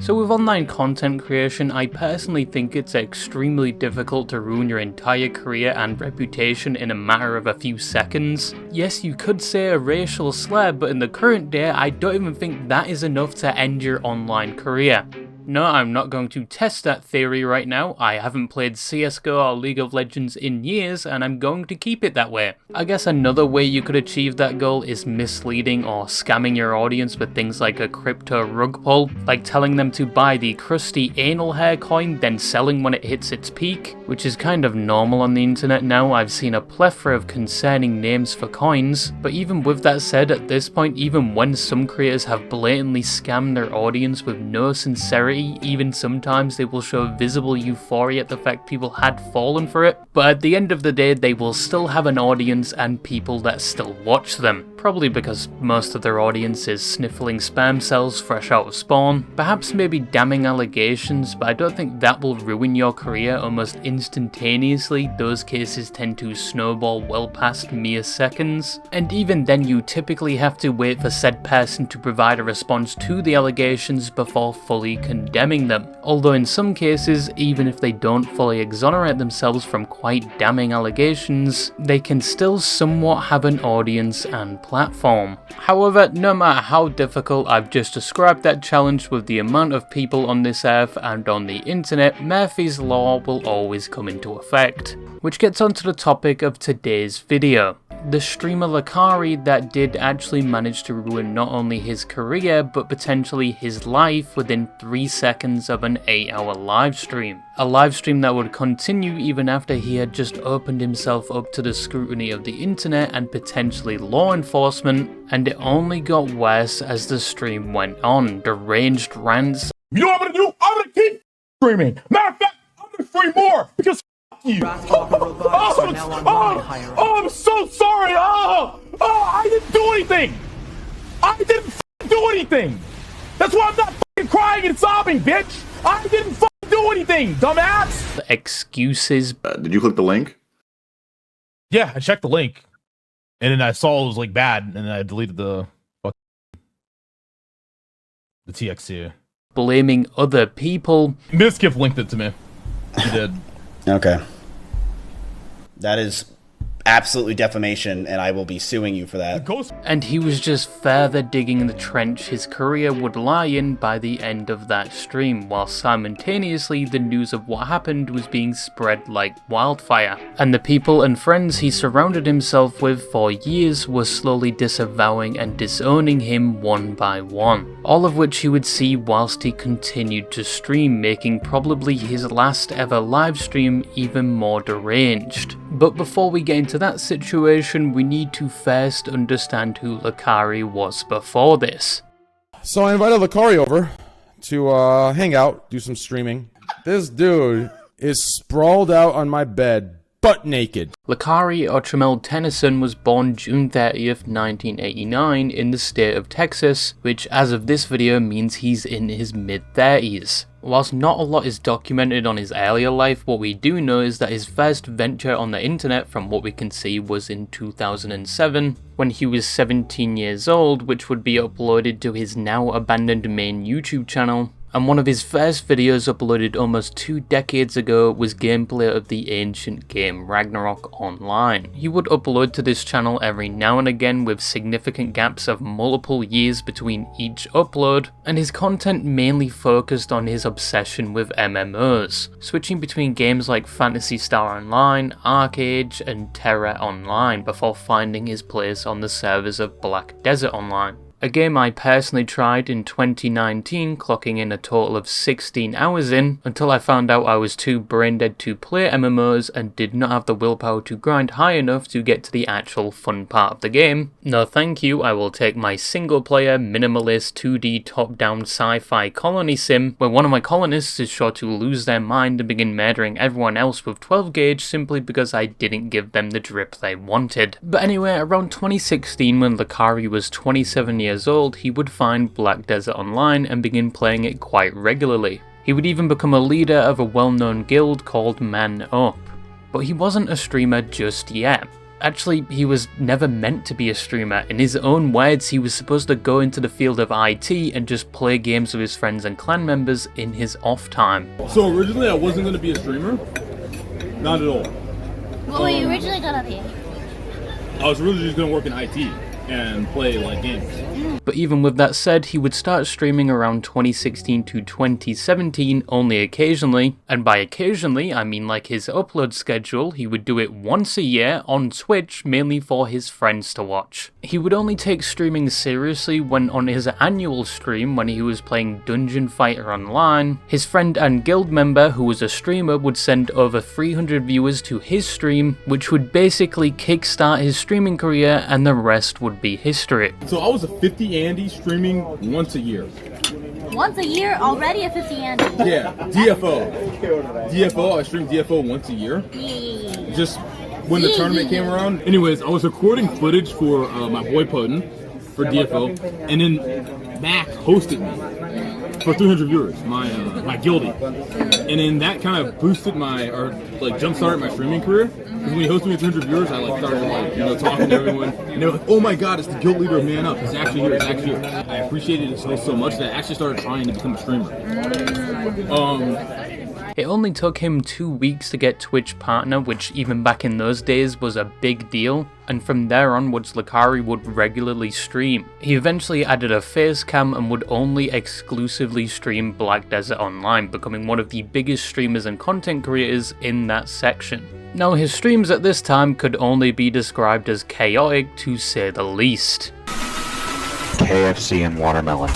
So with online content creation, I personally think it's extremely difficult to ruin your entire career and reputation in a matter of a few seconds. Yes, you could say a racial slur, but in the current day, I don't even think that is enough to end your online career. No, I'm not going to test that theory right now. I haven't played CSGO or League of Legends in years, and I'm going to keep it that way. I guess another way you could achieve that goal is misleading or scamming your audience with things like a crypto rug pull, like telling them to buy the crusty anal hair coin, then selling when it hits its peak, which is kind of normal on the internet now. I've seen a plethora of concerning names for coins, but even with that said, at this point, even when some creators have blatantly scammed their audience with no sincerity, even sometimes they will show visible euphoria at the fact people had fallen for it, but at the end of the day they will still have an audience and people that still watch them. Probably because most of their audience is sniffling spam cells fresh out of spawn. Perhaps maybe damning allegations, but I don't think that will ruin your career almost instantaneously. Those cases tend to snowball well past mere seconds, and even then you typically have to wait for said person to provide a response to the allegations before fully condemning them. Although in some cases, even if they don't fully exonerate themselves from quite damning allegations, they can still somewhat have an audience and platform. However, no matter how difficult I've just described that challenge with the amount of people on this earth and on the internet, Murphy's Law will always come into effect. Which gets onto the topic of today's video. The streamer Licari that did actually manage to ruin not only his career but potentially his life within 3 seconds of an 8-hour live stream. A live stream that would continue even after he had just opened himself up to the scrutiny of the internet and potentially law enforcement, and it only got worse as the stream went on. Deranged rants. You know what I'm gonna do? I'm gonna keep streaming. Matter of fact, I'm gonna stream more because you. I'm so sorry. I didn't do anything. I didn't do anything. That's why I'm not crying and sobbing, bitch. I didn't do anything, dumbass. Excuses. Did you click the link? Yeah, I checked the link, and then I saw it was like bad, and then I deleted the TXT. Blaming other people. Mizkif linked it to me. He did. Okay. That is absolutely defamation, and I will be suing you for that. And he was just further digging the trench his career would lie in by the end of that stream, while simultaneously the news of what happened was being spread like wildfire. And the people and friends he surrounded himself with for years were slowly disavowing and disowning him one by one. All of which he would see whilst he continued to stream, making probably his last ever live stream even more deranged. But before we get into that situation, we need to first understand who Licari was before this. So I invited Licari over to hang out, do some streaming. This dude is sprawled out on my bed, butt naked. Licari Ochemel Tennyson was born June 30th, 1989 in the state of Texas, which as of this video means he's in his mid-30s. Whilst not a lot is documented on his earlier life, what we do know is that his first venture on the internet, from what we can see, was in 2007, when he was 17 years old, which would be uploaded to his now abandoned main YouTube channel. And one of his first videos uploaded almost 2 decades ago was gameplay of the ancient game Ragnarok Online. He would upload to this channel every now and again with significant gaps of multiple years between each upload, and his content mainly focused on his obsession with MMOs, switching between games like Phantasy Star Online, Arcade, and Terra Online before finding his place on the servers of Black Desert Online. A game I personally tried in 2019, clocking in a total of 16 hours in, until I found out I was too brain dead to play MMOs and did not have the willpower to grind high enough to get to the actual fun part of the game. No thank you, I will take my single player, minimalist, 2D top-down sci-fi colony sim, where one of my colonists is sure to lose their mind and begin murdering everyone else with 12 gauge simply because I didn't give them the drip they wanted. But anyway, around 2016 when Licari was 27 years old, he would find Black Desert Online and begin playing it quite regularly. He would even become a leader of a well-known guild called Man Up. But he wasn't a streamer just yet. Actually, he was never meant to be a streamer. In his own words, he was supposed to go into the field of IT and just play games with his friends and clan members in his off time. So originally I wasn't going to be a streamer. Not at all. What were you originally gonna be? I was really just going to work in IT and play like games. But even with that said, he would start streaming around 2016 to 2017 only occasionally, and by occasionally I mean like his upload schedule. He would do it once a year on Twitch, mainly for his friends to watch. He would only take streaming seriously when on his annual stream when he was playing Dungeon Fighter Online. His friend and guild member who was a streamer would send over 300 viewers to his stream, which would basically kickstart his streaming career, and the rest would be history. So I was a 50 Andy streaming once a year. Once a year? Already a 50 Andy? Yeah, DFO. I streamed DFO once a year. Just when the tournament came around. Anyways, I was recording footage for my boy Poden for DFO, and then Mac hosted me for 300 viewers, my guildie. And then that kind of boosted jump started my streaming career. Because when he hosted me with 300 viewers, I started talking to everyone. And they were like, oh my god, it's the guild leader of Man Up. He's actually here, I appreciated it so much that I actually started trying to become a streamer. It only took him 2 weeks to get Twitch partner, which even back in those days was a big deal, and from there onwards Licari would regularly stream. He eventually added a face cam and would only exclusively stream Black Desert Online, becoming one of the biggest streamers and content creators in that section. Now his streams at this time could only be described as chaotic to say the least. KFC and watermelon.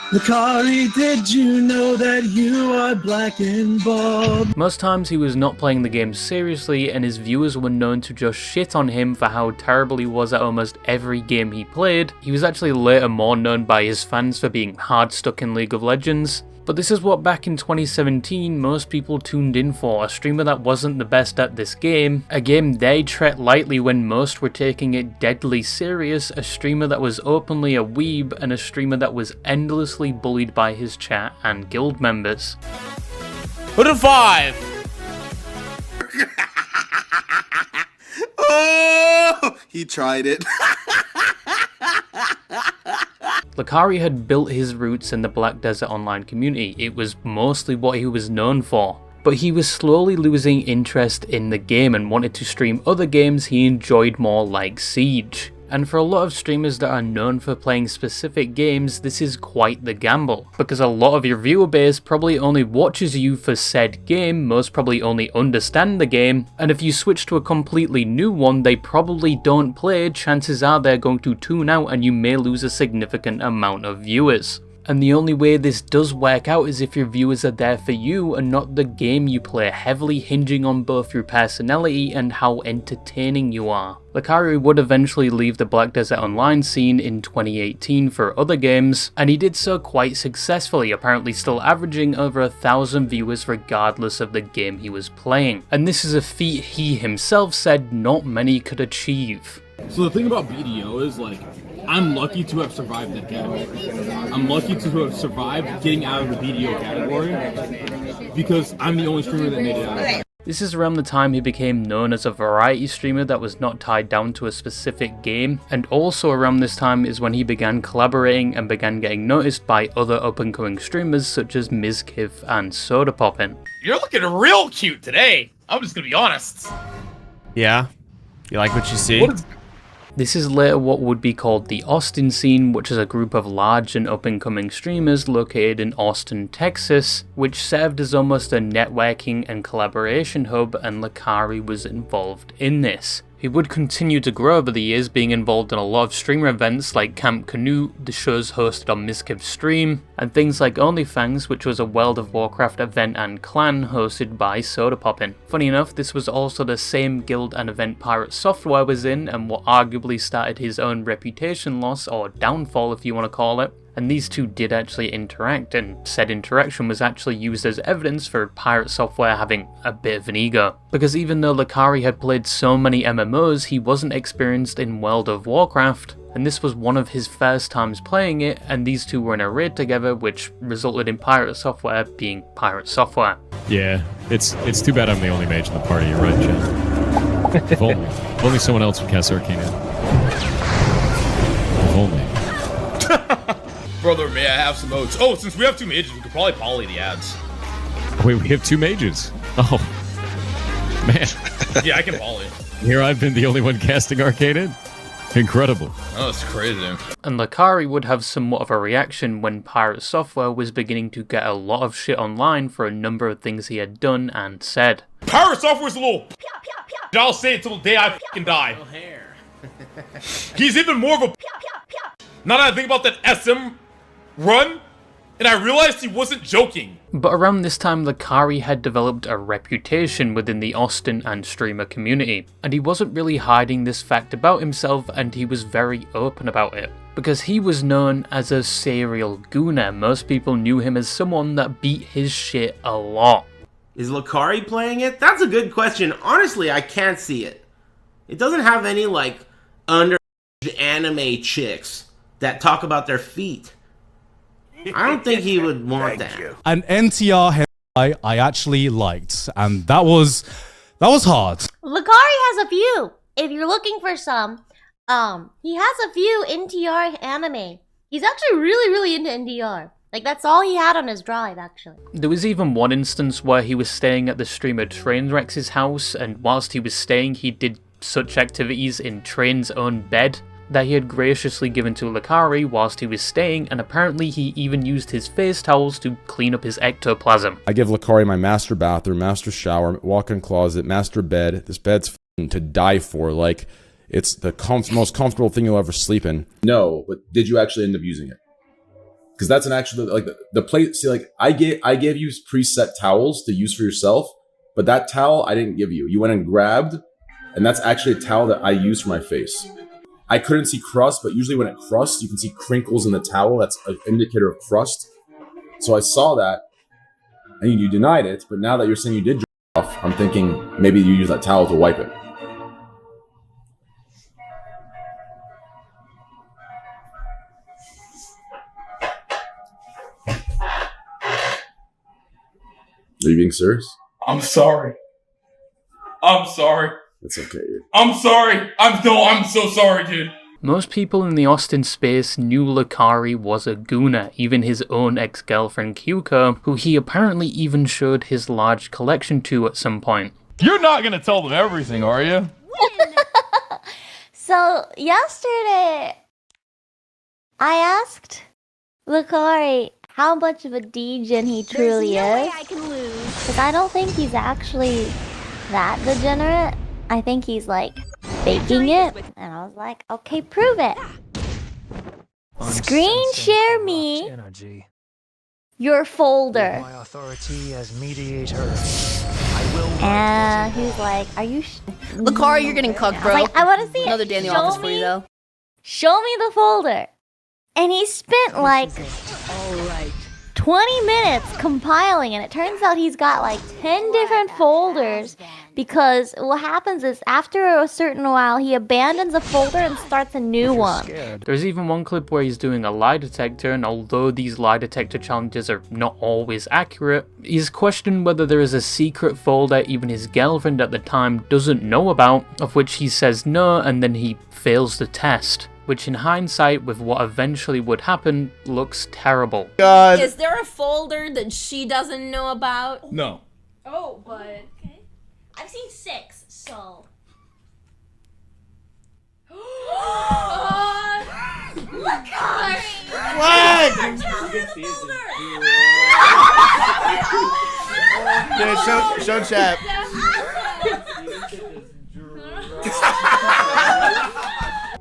Licari, did you know that you are black and bald? Most times he was not playing the game seriously, and his viewers were known to just shit on him for how terrible he was at almost every game he played. He was actually later more known by his fans for being hard stuck in League of Legends. But this is what back in 2017 most people tuned in for, a streamer that wasn't the best at this game, a game they treat lightly when most were taking it deadly serious, a streamer that was openly a weeb, and a streamer that was endlessly bullied by his chat and guild members. Put a 5! Oh! He tried it. Licari had built his roots in the Black Desert Online community. It was mostly what he was known for. But he was slowly losing interest in the game and wanted to stream other games he enjoyed more, like Siege. And for a lot of streamers that are known for playing specific games, this is quite the gamble, because a lot of your viewer base probably only watches you for said game, most probably only understand the game, and if you switch to a completely new one they probably don't play, chances are they're going to tune out and you may lose a significant amount of viewers. And the only way this does work out is if your viewers are there for you and not the game you play, heavily hinging on both your personality and how entertaining you are. Licari would eventually leave the Black Desert Online scene in 2018 for other games, and he did so quite successfully, apparently still averaging over 1,000 viewers regardless of the game he was playing. And this is a feat he himself said not many could achieve. So the thing about BDO is I'm lucky to have survived that category. I'm lucky to have survived getting out of the BDO category because I'm the only streamer that made it out of it. This is around the time he became known as a variety streamer that was not tied down to a specific game, and also around this time is when he began collaborating and began getting noticed by other up-and-coming streamers such as Mizkif and Sodapoppin. You're looking real cute today. I'm just gonna be honest. Yeah? You like what you see? This is later what would be called the Austin scene, which is a group of large and up-and-coming streamers located in Austin, Texas, which served as almost a networking and collaboration hub, and Licari was involved in this. He would continue to grow over the years, being involved in a lot of streamer events like Camp Canoe, the shows hosted on Mizkif's stream, and things like OnlyFans, which was a World of Warcraft event and clan hosted by Sodapoppin. Funny enough, this was also the same guild and event Pirate Software was in, and what arguably started his own reputation loss, or downfall if you want to call it. And these two did actually interact, and said interaction was actually used as evidence for Pirate Software having a bit of an ego. Because even though Licari had played so many MMOs, he wasn't experienced in World of Warcraft, and this was one of his first times playing it, and these two were in a raid together, which resulted in Pirate Software being Pirate Software. Yeah, It's too bad I'm the only mage in the party. You're right, Jen. If only someone else would cast Arcane. If only. Brother, may I have some oats? Oh, since we have 2 mages, we could probably poly the ads. Wait, we have 2 mages. Oh, man. Yeah, I can poly. Here I've been the only one casting Arcane. Incredible. Oh, it's crazy. And Licari would have somewhat of a reaction when Pirate Software was beginning to get a lot of shit online for a number of things he had done and said. Pirate Software's a little I'll say it till the day I fucking die. He's even more of a Now that I think about that SM run, and I realized he wasn't joking. But around this time, Licari had developed a reputation within the Austin and streamer community, and he wasn't really hiding this fact about himself, and he was very open about it. Because he was known as a serial gooner. Most people knew him as someone that beat his shit a lot. Is Licari playing it? That's a good question. Honestly, I can't see it. It doesn't have any, like, under anime chicks that talk about their feet. I don't think he would want that. An NTR I actually liked, and that was hard. Licari has a few. If you're looking for some, he has a few NTR anime. He's actually really into NTR. Like, that's all he had on his drive, actually. There was even one instance where he was staying at the streamer Trainwreck's house, and whilst he was staying, he did such activities in Train's own bed that he had graciously given to Licari whilst he was staying, and apparently he even used his face towels to clean up his ectoplasm. I give Licari my master bathroom, master shower, walk-in closet, master bed. This bed's to die for. Like, it's the most comfortable thing you'll ever sleep in. No, but did you actually end up using it? Because that's an actual, like, the place. See, like, I gave you preset towels to use for yourself, but that towel I didn't give you. You went and grabbed, and that's actually a towel that I use for my face. I couldn't see crust, but usually when it crusts, you can see crinkles in the towel. That's an indicator of crust. So I saw that, and you denied it, but now that you're saying you did jerk off, I'm thinking maybe you use that towel to wipe it. Are you being serious? I'm sorry. I'm sorry. It's okay, dude. I'm sorry. I'm so sorry, dude. Most people in the Austin space knew Licari was a gooner, even his own ex-girlfriend Kyuko, who he apparently even showed his large collection to at some point. You're not gonna tell them everything, are you? So, yesterday, I asked Licari how much of a degen he truly is. Because I don't think he's actually that degenerate. I think he's, like, faking it. And I was like, okay, prove it. Screen share me your folder. And he's like, are you Licari, you're getting cucked, bro. Like, I want to see it. Another Daniel Show office for me- you, though. Show me the folder. And he spent, like, 20 minutes compiling, and it turns out he's got like 10 different folders, because what happens is after a certain while he abandons a folder and starts a new one. There's even one clip where he's doing a lie detector, and although these lie detector challenges are not always accurate, he's questioned whether there is a secret folder even his girlfriend at the time doesn't know about, of which he says no, and then he fails the test. Which in hindsight, with what eventually would happen, looks terrible. God. Is there a folder that she doesn't know about? No. Oh, but... Okay. I've seen 6, so... Licari! What? Dude, show chat.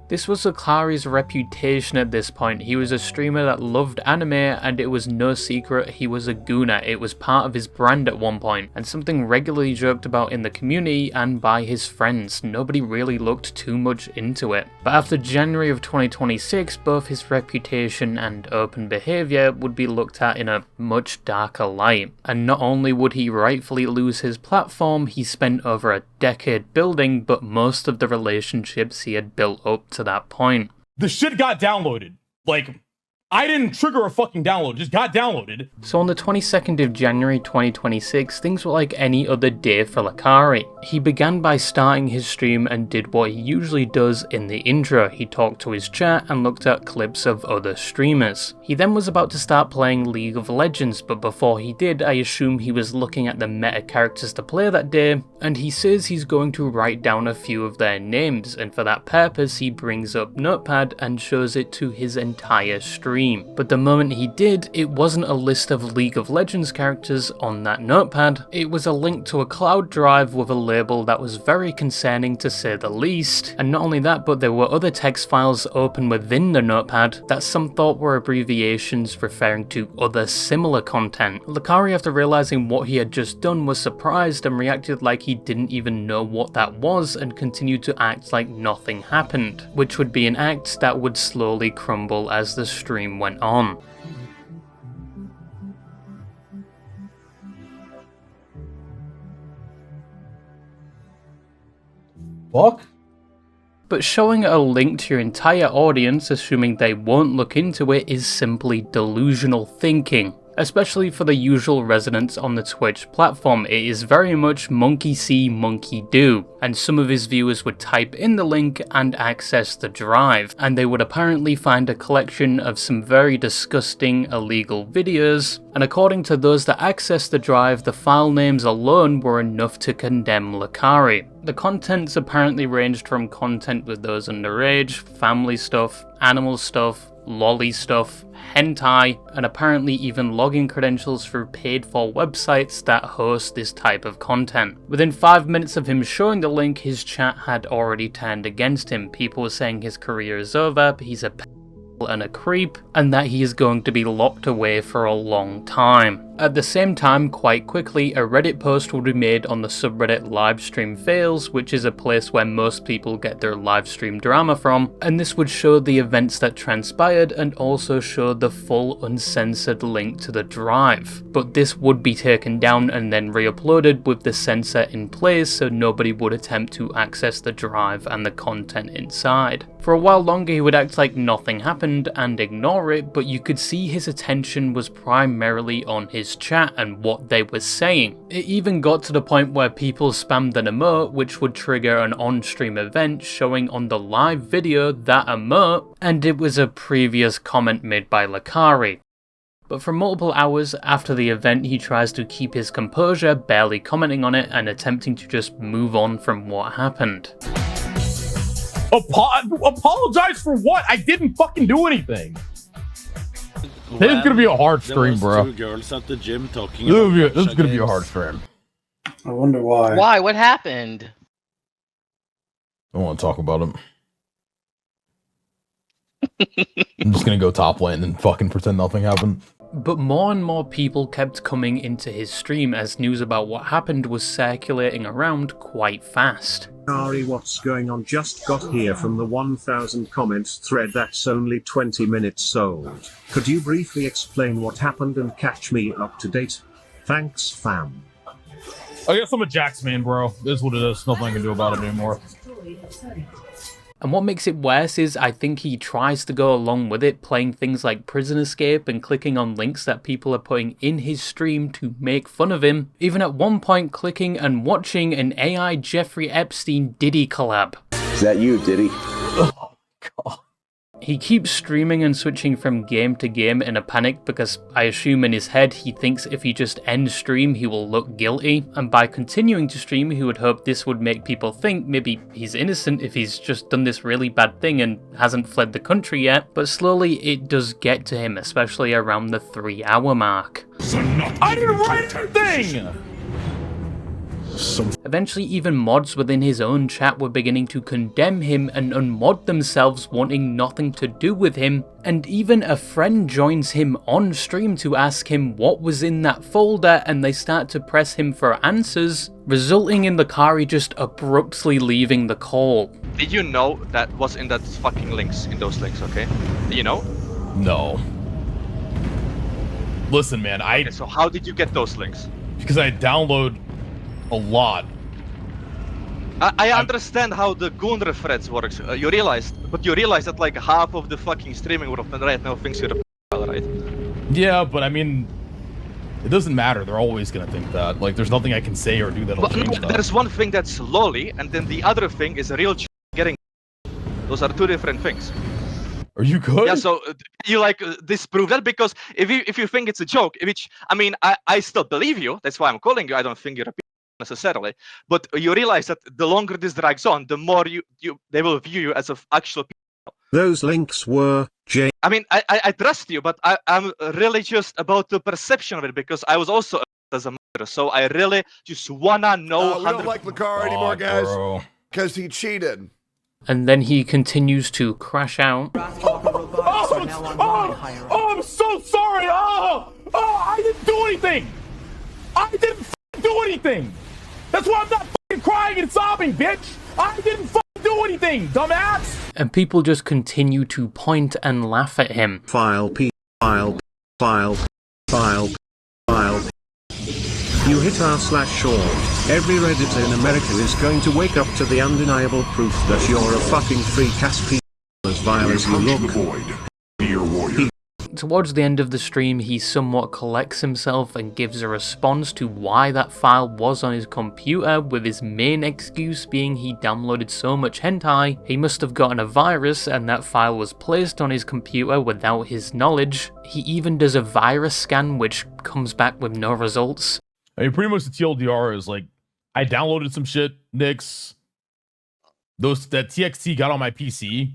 This was Licari's reputation at this point. He was a streamer that loved anime, and it was no secret he was a gooner. It was part of his brand at one point, and something regularly joked about in the community and by his friends. Nobody really looked too much into it. But after January of 2026, both his reputation and open behaviour would be looked at in a much darker light. And not only would he rightfully lose his platform he spent over a decade building, but most of the relationships he had built up to that point. The shit got downloaded. Like, I didn't trigger a fucking download, it just got downloaded. So on the 22nd of January 2026, things were like any other day for Licari. He began by starting his stream and did what he usually does in the intro. He talked to his chat and looked at clips of other streamers. He then was about to start playing League of Legends, but before he did, I assume he was looking at the meta characters to play that day, and he says he's going to write down a few of their names, and for that purpose he brings up Notepad and shows it to his entire stream. But the moment he did, it wasn't a list of League of Legends characters on that notepad, it was a link to a cloud drive with a label that was very concerning to say the least. And not only that, but there were other text files open within the notepad that some thought were abbreviations referring to other similar content. Licari, after realizing what he had just done, was surprised and reacted like he didn't even know what that was and continued to act like nothing happened, which would be an act that would slowly crumble as the stream went on. Fuck? But showing a link to your entire audience, assuming they won't look into it, is simply delusional thinking. Especially for the usual residents on the Twitch platform, it is very much monkey see, monkey do, and some of his viewers would type in the link and access the drive, and they would apparently find a collection of some very disgusting illegal videos, and according to those that accessed the drive, the file names alone were enough to condemn Licari. The contents apparently ranged from content with those underage, family stuff, animal stuff, lolly stuff, hentai, and apparently even login credentials through paid-for websites that host this type of content. Within 5 minutes of him showing the link, his chat had already turned against him. People were saying his career is over, he's a and a creep, and that he is going to be locked away for a long time. At the same time, quite quickly, a Reddit post would be made on the subreddit Livestream Fails, which is a place where most people get their livestream drama from, and this would show the events that transpired and also show the full uncensored link to the drive. But this would be taken down and then re-uploaded with the censor in place so nobody would attempt to access the drive and the content inside. For a while longer he would act like nothing happened and ignore it, but you could see his attention was primarily on his chat and what they were saying. It even got to the point where people spammed an emote which would trigger an on-stream event showing on the live video that emote, and it was a previous comment made by Licari. But for multiple hours after the event he tries to keep his composure, barely commenting on it and attempting to just move on from what happened. Apologize for what? I didn't fucking do anything. This is gonna be a hard stream, bro. Two girls at the gym talking This is gonna be a hard stream. I wonder why. Why? What happened? I don't want to talk about it. I'm just gonna go top lane and fucking pretend nothing happened. But more and more people kept coming into his stream as news about what happened was circulating around quite fast. Ari, what's going on? Just got here from the 1000 comments thread that's only 20 minutes old. Could you briefly explain what happened and catch me up to date? Thanks, fam. I guess I'm a Jax man, bro. This is what it is. Nothing I can do about it anymore. And what makes it worse is I think he tries to go along with it, playing things like Prison Escape and clicking on links that people are putting in his stream to make fun of him, even at one point clicking and watching an AI Jeffrey Epstein Diddy collab. Is that you, Diddy? Oh, God. He keeps streaming and switching from game to game in a panic because I assume in his head he thinks if he just ends stream he will look guilty, and by continuing to stream he would hope this would make people think maybe he's innocent if he's just done this really bad thing and hasn't fled the country yet, but slowly it does get to him, especially around the 3-hour mark. I didn't write anything! Eventually even mods within his own chat were beginning to condemn him and unmod themselves, wanting nothing to do with him, and even a friend joins him on stream to ask him what was in that folder, and they start to press him for answers, resulting in Licari just abruptly leaving the call. Did you know that was in that fucking links, in those links, okay? Do you know? No. Listen, man, Okay, so how did you get those links? Because I download a lot. I understand how the gooner threads works, but you realize that like half of the fucking streaming world right now thinks you're a right? Yeah, but I mean, it doesn't matter. They're always gonna think that. Like, there's nothing I can say or do that'll But change that. there's one thing that's lolly, and then the other thing is a real getting. Those are two different things. Are you good? Yeah, so you like disprove that, because if you think it's a joke, which I mean, I still believe you. That's why I'm calling you. I don't think you're a necessarily, but you realize that the longer this drags on, the more they will view you as an actual. Those links were I mean, I trust you, but I'm really just about the perception of it, because I was also as a murderer, so I really just wanna know. We don't like Licari anymore, guys, because he cheated. And then he continues to crash out. Oh, I'm so sorry. I didn't do anything. I didn't do anything. That's why I'm not crying and sobbing, bitch. I didn't do anything, dumbass. And people just continue to point and laugh at him. File. You hit r/Sean. Every Redditor in America is going to wake up to the undeniable proof that you're a fucking freak-ass piece as vile as you look. Towards the end of the stream, he somewhat collects himself and gives a response to why that file was on his computer, with his main excuse being he downloaded so much hentai, he must have gotten a virus and that file was placed on his computer without his knowledge. He even does a virus scan which comes back with no results. I mean, pretty much the TLDR is like, I downloaded some shit, Nix. That TXT got on my PC.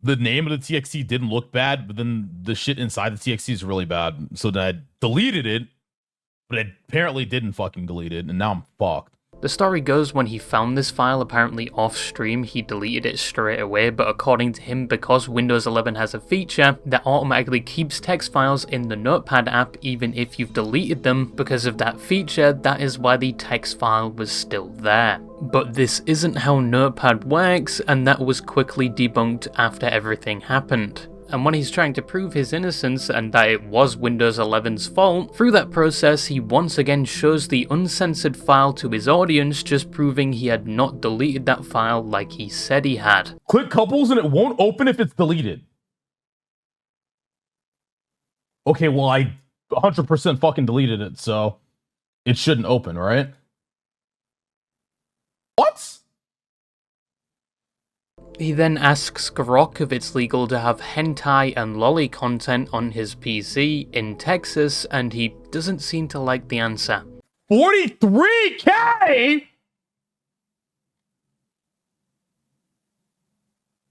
The name of the TXT didn't look bad, but then the shit inside the TXT is really bad. So then I deleted it, but I apparently didn't fucking delete it, and now I'm fucked. The story goes when he found this file apparently off stream, he deleted it straight away, but according to him, because Windows 11 has a feature that automatically keeps text files in the Notepad app even if you've deleted them, because of that feature, that is why the text file was still there. But this isn't how Notepad works, and that was quickly debunked after everything happened. And when he's trying to prove his innocence and that it was Windows 11's fault, through that process he once again shows the uncensored file to his audience, just proving he had not deleted that file like he said he had. Click couples and it won't open if it's deleted. Okay, well, I 100% fucking deleted it, so it shouldn't open, right? What? He then asks Grok if it's legal to have hentai and lolly content on his PC in Texas, and he doesn't seem to like the answer. 43K?!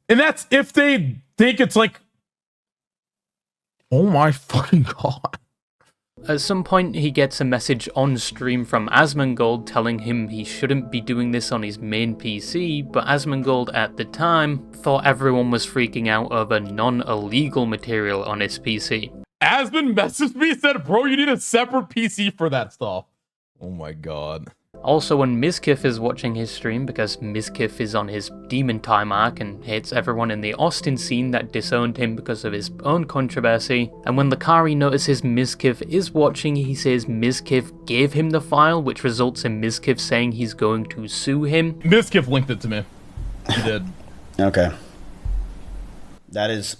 And that's if they think it's like... Oh my fucking god. At some point, he gets a message on stream from Asmongold telling him he shouldn't be doing this on his main PC, but Asmongold at the time thought everyone was freaking out over non-illegal material on his PC. Asmon messaged me and said, bro, you need a separate PC for that stuff. Oh my god. Also, when Mizkif is watching his stream, because Mizkif is on his Demon Time arc and hates everyone in the Austin scene that disowned him because of his own controversy, and when Licari notices Mizkif is watching, he says Mizkif gave him the file, which results in Mizkif saying he's going to sue him. Mizkif linked it to me. He did. Okay. That is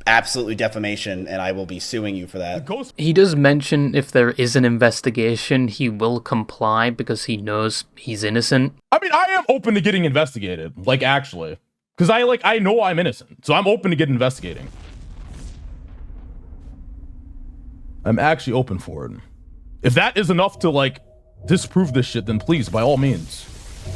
absolutely defamation, and I will be suing you for that. He does mention if there is an investigation, he will comply because he knows he's innocent. I mean, I am open to getting investigated, like, actually. Because I know I'm innocent, so I'm open to get investigating. I'm actually open for it. If that is enough to, like, disprove this shit, then please, by all means.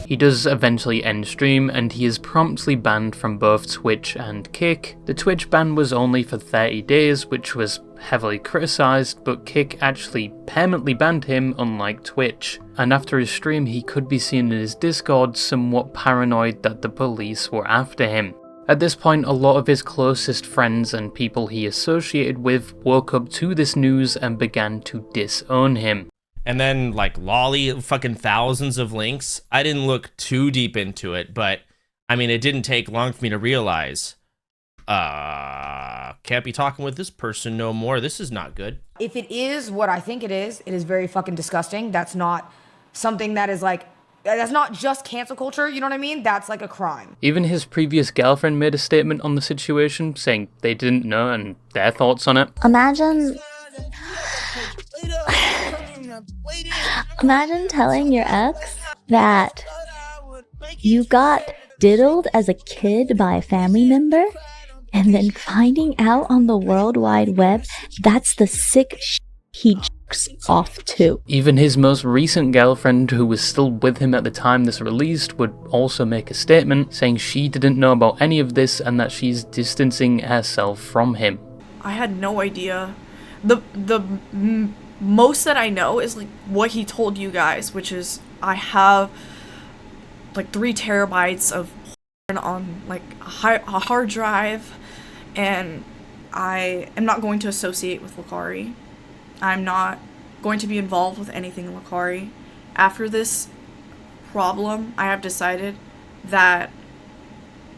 He does eventually end stream, and he is promptly banned from both Twitch and Kick. The Twitch ban was only for 30 days, which was heavily criticised, but Kick actually permanently banned him, unlike Twitch. And after his stream, he could be seen in his Discord somewhat paranoid that the police were after him. At this point, a lot of his closest friends and people he associated with woke up to this news and began to disown him. And then, like, lolly, fucking thousands of links. I didn't look too deep into it, but, I mean, it didn't take long for me to realize, can't be talking with this person no more. This is not good. If it is what I think it is very fucking disgusting. That's not something that is, like, That's not just cancel culture, you know what I mean? That's like a crime. Even his previous girlfriend made a statement on the situation, saying they didn't know and their thoughts on it. Imagine telling your ex that you got diddled as a kid by a family member and then finding out on the World Wide Web that's the sick he jerks off to. Even his most recent girlfriend, who was still with him at the time this released, would also make a statement saying she didn't know about any of this and that she's distancing herself from him. I had no idea. The most that I know is like what he told you guys, which is I have like 3 terabytes of on like a hard drive, and I am not going to associate with Licari. I'm not going to be involved with anything Licari. After this problem, I have decided that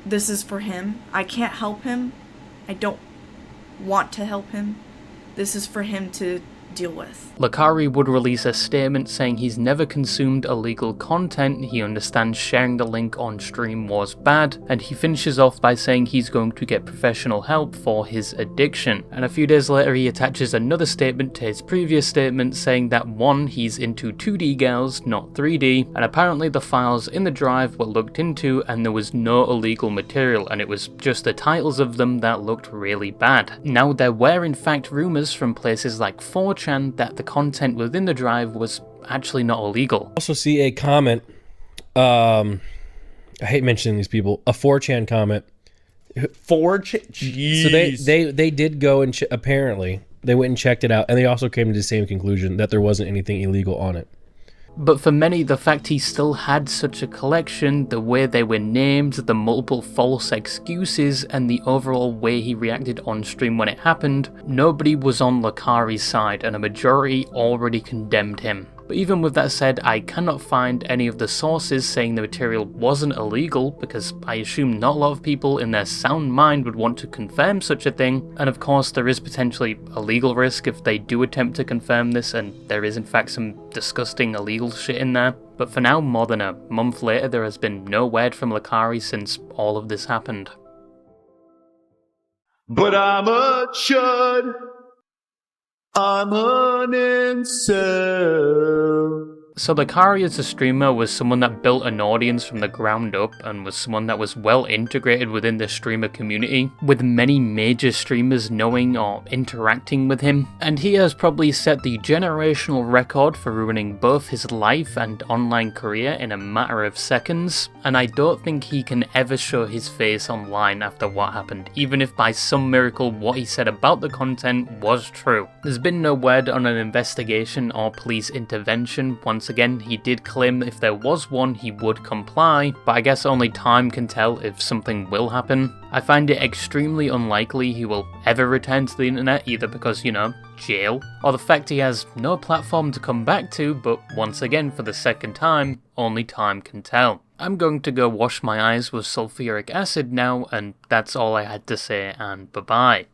this is for him. I can't help him. I don't want to help him. This is for him to deal with. Licari would release a statement saying he's never consumed illegal content, he understands sharing the link on stream was bad, and he finishes off by saying he's going to get professional help for his addiction. And a few days later he attaches another statement to his previous statement saying that 1, he's into 2D girls, not 3D, and apparently the files in the drive were looked into and there was no illegal material, and it was just the titles of them that looked really bad. Now there were in fact rumours from places like 4chan that the content within the drive was actually not illegal. Also see a comment, I hate mentioning these people, a 4chan comment. 4chan? So they did go and apparently they went and checked it out, and they also came to the same conclusion that there wasn't anything illegal on it. But for many, the fact he still had such a collection, the way they were named, the multiple false excuses, and the overall way he reacted on stream when it happened, nobody was on Licari's side, and a majority already condemned him. But even with that said, I cannot find any of the sources saying the material wasn't illegal, because I assume not a lot of people in their sound mind would want to confirm such a thing, and of course there is potentially a legal risk if they do attempt to confirm this and there is in fact some disgusting illegal shit in there. But for now, more than a month later, there has been no word from Licari since all of this happened. But I'm a chud. I'm an incel. So Licari as a streamer was someone that built an audience from the ground up and was someone that was well integrated within the streamer community, with many major streamers knowing or interacting with him, and he has probably set the generational record for ruining both his life and online career in a matter of seconds, and I don't think he can ever show his face online after what happened, even if by some miracle what he said about the content was true. There's been no word on an investigation or police intervention. Once again, he did claim that if there was one, he would comply, but I guess only time can tell if something will happen. I find it extremely unlikely he will ever return to the internet, either because, you know, jail, or the fact he has no platform to come back to, but once again, for the second time, only time can tell. I'm going to go wash my eyes with sulfuric acid now, and that's all I had to say, and bye-bye.